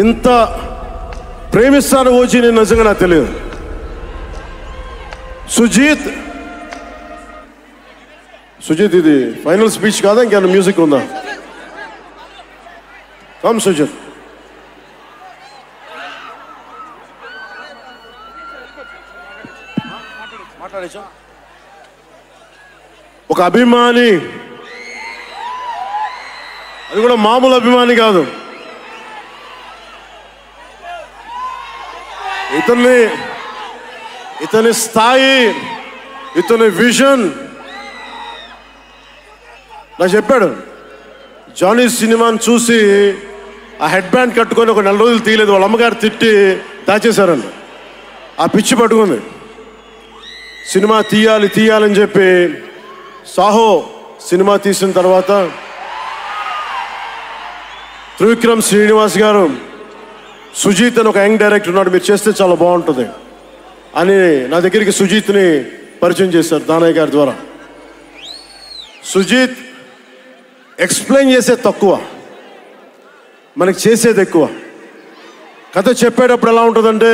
ఇంత ప్రేమిస్తాను ఓజీ నేను నిజంగా నాకు తెలియదు. సుజీత్ ఇది ఫైనల్ స్పీచ్ కాదా, ఇంకేమైనా మ్యూజిక్ ఉందా? కమ్ సుజీత్. ఒక అభిమాని, అది కూడా మామూలు అభిమాని కాదు, ఇతని స్థాయి, ఇతని విజన్ నాకు చెప్పాడు. జానీ సినిమాని చూసి ఆ హెడ్ బ్యాండ్ కట్టుకొని ఒక 4 రోజులు తీయలేదు, వాళ్ళ అమ్మగారు తిట్టి దాచేశారండి. ఆ పిచ్చి పట్టుకుంది. సినిమా తీయాలని చెప్పి సాహో సినిమా తీసిన తర్వాత త్రివిక్రమ్ శ్రీనివాస్ గారు సుజీత్ అని ఒక యంగ్ డైరెక్టర్ ఉన్నాడు, మీరు చేస్తే చాలా బాగుంటుంది అని నా దగ్గరికి సుజీత్ని పరిచయం చేశారు దానయ్య గారి ద్వారా. సుజీత్ ఎక్స్ప్లెయిన్ చేసేది తక్కువ, మనకి చేసేది ఎక్కువ. కథ చెప్పేటప్పుడు ఎలా ఉంటుందంటే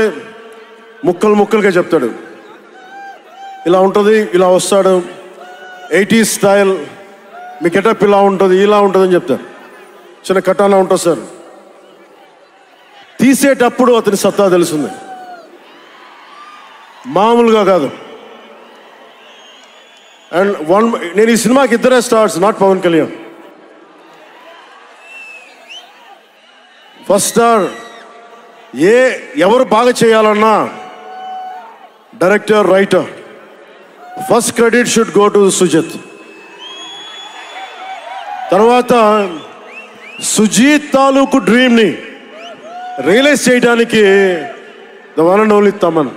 ముక్కలుగా చెప్తాడు. ఇలా ఉంటుంది, ఇలా వస్తాడు, 80s స్టైల్, మీ గెటప్ ఇలా ఉంటుంది, ఇలా ఉంటుందని చెప్తారు. చిన్న కటానా ఉంటుంది సార్. తీసేటప్పుడు అతని సత్తా తెలుస్తుంది, మామూలుగా కాదు. అండ్ నేను ఈ సినిమాకి ఇద్దరే stars, not Pawan Kalyan. First star ఎవరు బాగా చేయాలన్నా director, writer, first credit should go to Sujeeth. తర్వాత సుజీత్ తాలూకు డ్రీమ్ని రియలైజ్ చేయడానికి the one and only Thaman.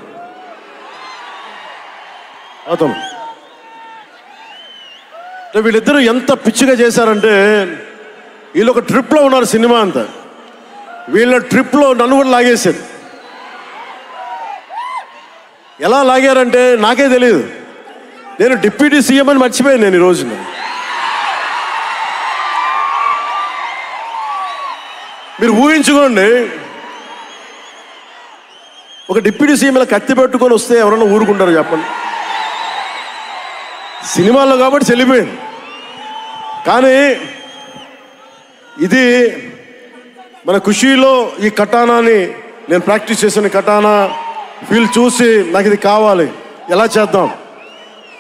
అతను వీళ్ళిద్దరూ ఎంత పిచ్చిగా చేశారంటే, వీళ్ళు ఒక ట్రిప్లో ఉన్నారు సినిమా అంతా. వీళ్ళ ట్రిప్లో నన్ను కూడా లాగేశారు. ఎలా లాగారంటే నాకే తెలియదు. నేను డిప్యూటీ సీఎం అని మర్చిపోయాను నేను ఈ రోజున. మీరు ఊహించుకోండి, ఒక డిప్యూటీ సీఎం ఇలా కత్తి పెట్టుకొని వస్తే ఎవరన్నా ఊరుకుంటారు చెప్పండి? సినిమాల్లో కాబట్టి చెల్లిపోయింది. కానీ ఇది మన ఖుషీలో ఈ కటానాని నేను ప్రాక్టీస్ చేసిన కటానా ఫీల్ చూసి నాకు ఇది కావాలి, ఎలా చేద్దాం,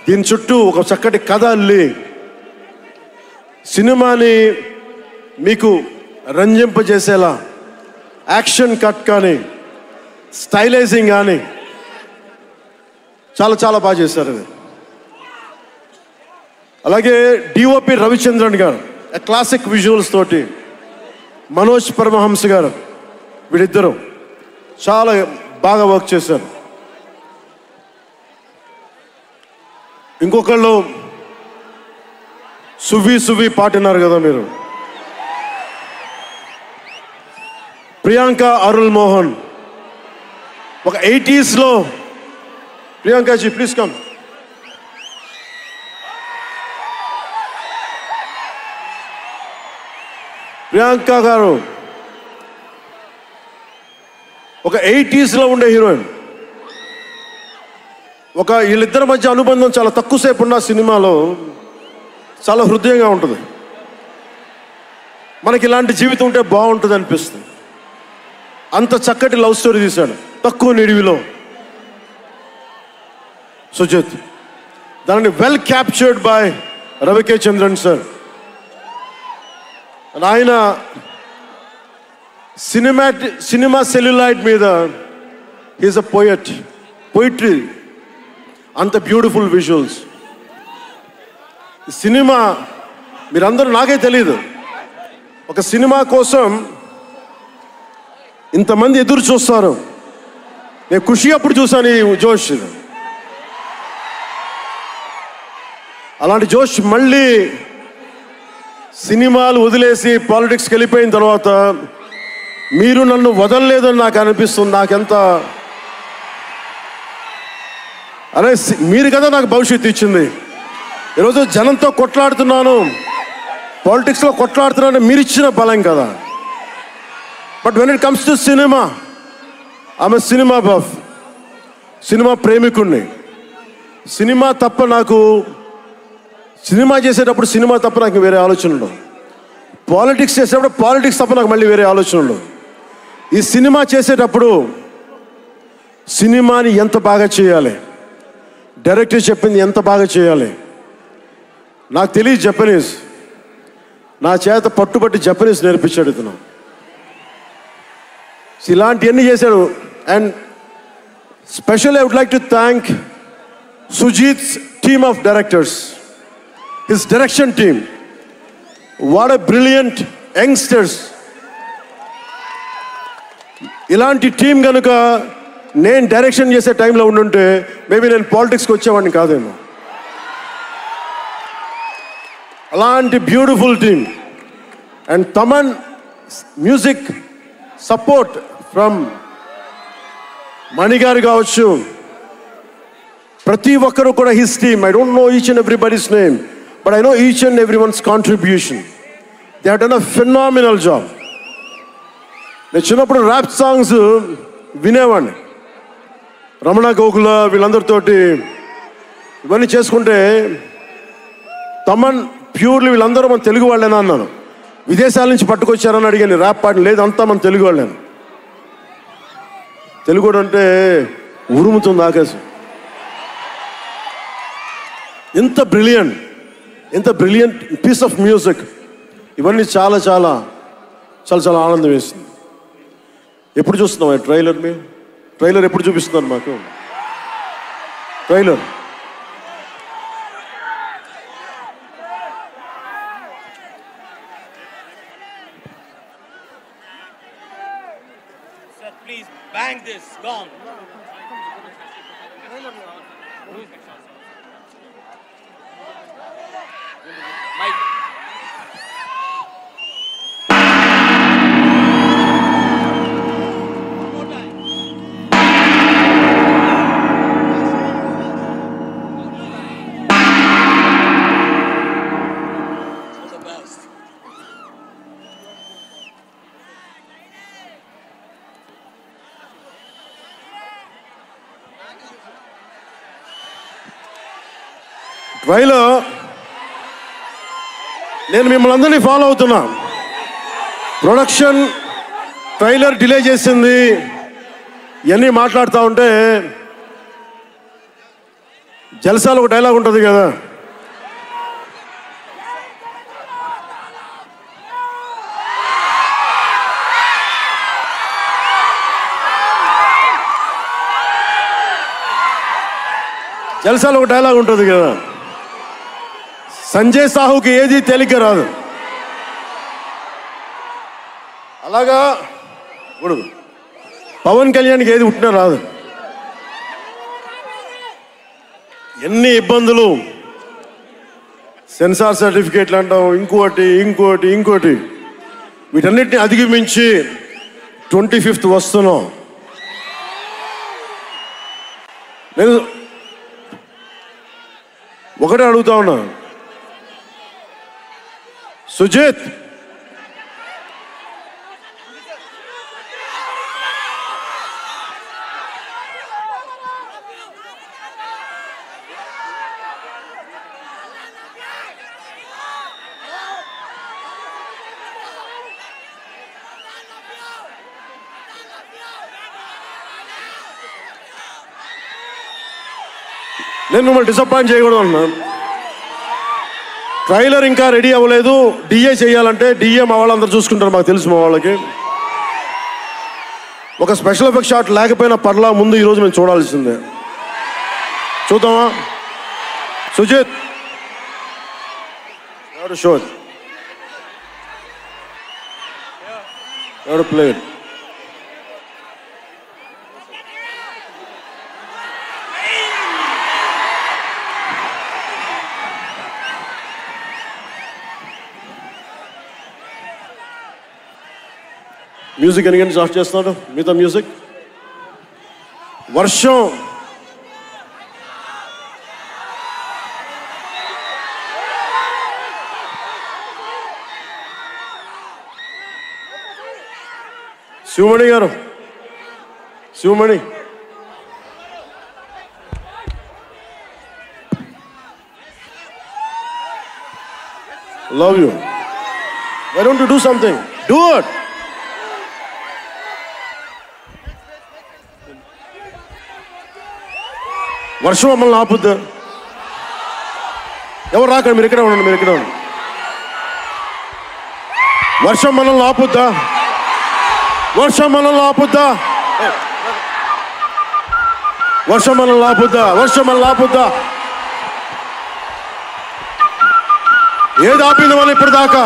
దీని చుట్టూ ఒక చక్కటి కథ అల్లి సినిమాని మీకు రంజింపజేసేలా యాక్షన్ కట్ కానీ స్టైలైజింగ్ కానీ చాలా చాలా బాగా చేశారు అది. అలాగే డిఓపి రవిచంద్రన్ గారు క్లాసిక్ విజువల్స్ తోటి, మనోజ్ పరమహంస గారు, వీళ్ళిద్దరూ చాలా బాగా వర్క్ చేశారు. ఇంకొకళ్ళు సువి పాటినారు కదా మీరు, ప్రియాంక అరుల్ మోహన్. ఒక 80s ప్రియాంకాజీ ప్లీజ్ కమ్. ప్రియాంక గారు ఒక 80s ఉండే హీరోయిన్. వీళ్ళిద్దరి మధ్య అనుబంధం చాలా తక్కువసేపు ఉన్న సినిమాలో చాలా హృదయంగా ఉంటుంది. మనకి ఇలాంటి జీవితం ఉంటే బాగుంటుంది అనిపిస్తుంది. అంత చక్కటి లవ్ స్టోరీ తీశాడు తక్కువ నిడివిలో సుజిత్. దానిని well captured by రవికే Chandran sir. ఆయన సినిమా సెల్యులాయిడ్ మీద హీస్ అ పోయిట్రీ, అంత బ్యూటిఫుల్ విజువల్స్. సినిమా మీరందరూ, నాకే తెలీదు, ఒక సినిమా కోసం ఇంతమంది ఎదురు చూస్తారు. నేను ఖుషి అప్పుడు చూశాను ఈ జోష్. అలాంటి జోష్ మళ్ళీ సినిమాలు వదిలేసి పాలిటిక్స్కి వెళ్ళిపోయిన తర్వాత మీరు నన్ను వదలలేదని నాకు అనిపిస్తుంది. నాకెంత అరే, మీరు కదా నాకు భవిష్యత్తు ఇచ్చింది. ఈరోజు జనంతో కొట్లాడుతున్నాను, పాలిటిక్స్లో కొట్లాడుతున్నాను, మీరు ఇచ్చిన బలం కదా. But when it comes to cinema, ఆమె సినిమా బఫ్, సినిమా ప్రేమికుణ్ణి. సినిమా తప్ప నాకు, సినిమా చేసేటప్పుడు సినిమా తప్ప నాకు వేరే ఆలోచన ఉండవు. పాలిటిక్స్ చేసేటప్పుడు పాలిటిక్స్ తప్ప నాకు మళ్ళీ వేరే ఆలోచన ఉండవు. ఈ సినిమా చేసేటప్పుడు సినిమాని ఎంత బాగా చేయాలి, డైరెక్టర్ చెప్పింది ఎంత బాగా చేయాలి. నాకు తెలియదు జపనీస్, నా చేత పట్టుబట్టి జపనీస్ నేర్పించాడు ఇతను. ఇలాంటివన్నీ చేశాడు. And specially I would like to thank Sujeet's team of directors, his direction team. What a brilliant youngsters. ఇలాంటి టీం కనుక నేను డైరెక్షన్ చేసే టైంలో ఉండుంటే మేబీ నేను పాలిటిక్స్కి వచ్చేవాడిని కాదేమో. అలాంటి beautiful team. And Thaman music support from మణిగారు కావచ్చు, ప్రతి ఒక్కరు కూడా his team. I don't know each and everybody's name, but I know each and every one's contribution. They have done a phenomenal job. నేను చిన్నప్పుడు ర్యాప్ సాంగ్స్ వినేవాడిని, రమణ గోకుల వీళ్ళందరితోటి ఇవన్నీ చేసుకుంటే. తమన్ ప్యూర్లీ వీళ్ళందరూ మన తెలుగు వాళ్ళేనా అన్నాను. విదేశాల నుంచి పట్టుకొచ్చారని అడిగాను. ర్యాప్ పాట లేదు, అంతా మన తెలుగు వాళ్ళేను. తెలుగు అంటే ఉరుముతుంది ఆకాశం. ఎంత బ్రిలియంట్ పీస్ ఆఫ్ మ్యూజిక్. ఇవన్నీ చాలా చాలా చాలా చాలా ఆనందం వేస్తుంది. ఎప్పుడు చూస్తున్నాం ట్రైలర్? మేము ట్రైలర్ ఎప్పుడు చూపిస్తున్నారు మాకు? Trailer please bang this gong. Mike. Trailer నేను మిమ్మల్ని అందరినీ ఫాలో అవుతున్నా. ప్రొడక్షన్ ట్రైలర్ డిలే చేసింది, ఇవన్నీ మాట్లాడుతూ ఉంటే జల్సాలో ఒక డైలాగ్ ఉంటుంది కదా, జల్సాలో ఒక డైలాగ్ ఉంటుంది కదా, సంజయ్ సాహుకి ఏది తేలిక రాదు. అలాగా ఇప్పుడు పవన్ కళ్యాణ్కి ఏది పుట్టినా రాదు. ఎన్ని ఇబ్బందులు, సెన్సార్ సర్టిఫికేట్లు అంటాం, ఇంకోటి వీటన్నిటిని అధిగమించి 25th వస్తున్నాం. నేను ఒకటే అడుగుతా ఉన్నా, సుజిత్ నేను మిమ్మల్ని డిసప్పాయింట్ చేయకూడదు అన్నాను. ట్రైలర్ ఇంకా రెడీ అవ్వలేదు. డిఏ చేయాలంటే డిఏ మా వాళ్ళందరూ చూసుకుంటారు, మాకు తెలుసు. మా వాళ్ళకి ఒక స్పెషల్ ఎఫెక్ట్ షాట్ లేకపోయినా పర్లా, ముందు ఈరోజు మేము చూడాల్సిందే. చూద్దామా? సుజిత్ ఎవరు షో ఎవరు ప్లే మ్యూజిక్ ఎందుకంటే స్టార్ట్ చేస్తున్నాడు. మిగతా మ్యూజిక్ వర్షం శివమణి గారు, Sivamani, love you. Why don't you do something? Do it. వర్షం మమ్మల్ని ఆపుద్దా? ఎవరు రాకండి, మీరు ఇక్కడే ఉండండి, మీరు ఇక్కడే ఉండండి. వర్షం మనల్ని ఆపుద్దా? వర్షం మనల్ని ఆపుద్దా? వర్షం మనల్ని ఆపుద్దా? వర్షం మనల్ని ఆపుద్దా? ఏది ఆపింది మనం ఇప్పుడు దాకా?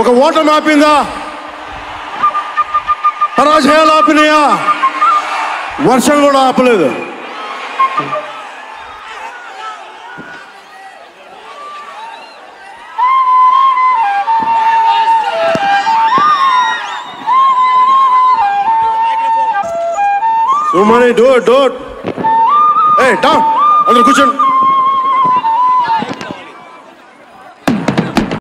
ఒక ఓటమి ఆపిందా? పరాజయాలు ఆపినాయా? వర్షం కూడా ఆపలేదు. Somebody do it. Hey, down. అందరూ కూర్చోండి.